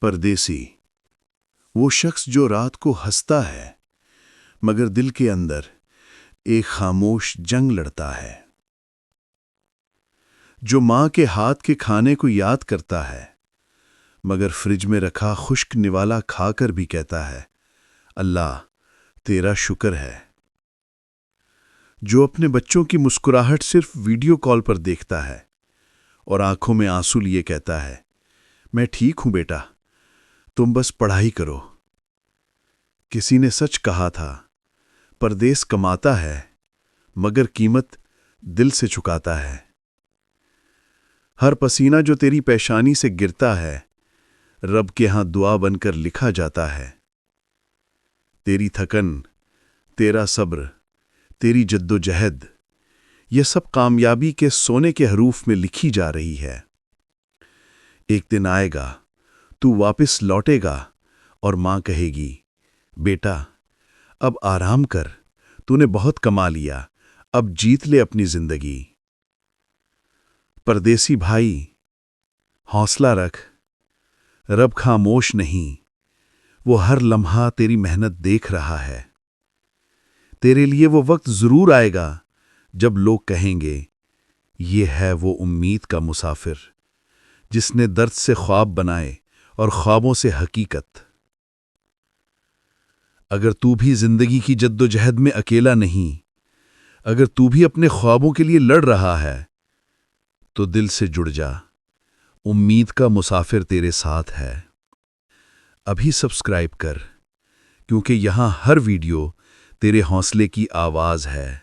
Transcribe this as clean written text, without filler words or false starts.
پردیسی وہ شخص جو رات کو ہنستا ہے مگر دل کے اندر ایک خاموش جنگ لڑتا ہے، جو ماں کے ہاتھ کے کھانے کو یاد کرتا ہے مگر فریج میں رکھا خشک نوالا کھا کر بھی کہتا ہے اللہ تیرا شکر ہے، جو اپنے بچوں کی مسکراہٹ صرف ویڈیو کال پر دیکھتا ہے اور آنکھوں میں آنسو لیے کہتا ہے میں ٹھیک ہوں بیٹا، تم بس پڑھائی کرو۔ کسی نے سچ کہا تھا پردیس کماتا ہے مگر قیمت دل سے چکاتا ہے۔ ہر پسینہ جو تیری پیشانی سے گرتا ہے رب کے ہاں دعا بن کر لکھا جاتا ہے۔ تیری تھکن، تیرا صبر، تیری جد و جہد، یہ سب کامیابی کے سونے کے حروف میں لکھی جا رہی ہے۔ ایک دن آئے گا تو واپس لوٹے گا اور ماں کہے گی بیٹا اب آرام کر، تو نے بہت کما لیا، اب جیت لے اپنی زندگی۔ پردیسی بھائی حوصلہ رکھ، رب خاموش نہیں، وہ ہر لمحہ تیری محنت دیکھ رہا ہے۔ تیرے لیے وہ وقت ضرور آئے گا جب لوگ کہیں گے یہ ہے وہ امید کا مسافر جس نے درد سے خواب بنائے اور خوابوں سے حقیقت۔ اگر تو بھی زندگی کی جد و جہد میں اکیلا نہیں، اگر تو بھی اپنے خوابوں کے لیے لڑ رہا ہے تو دل سے جڑ جا، امید کا مسافر تیرے ساتھ ہے۔ ابھی سبسکرائب کر، کیونکہ یہاں ہر ویڈیو تیرے حوصلے کی آواز ہے۔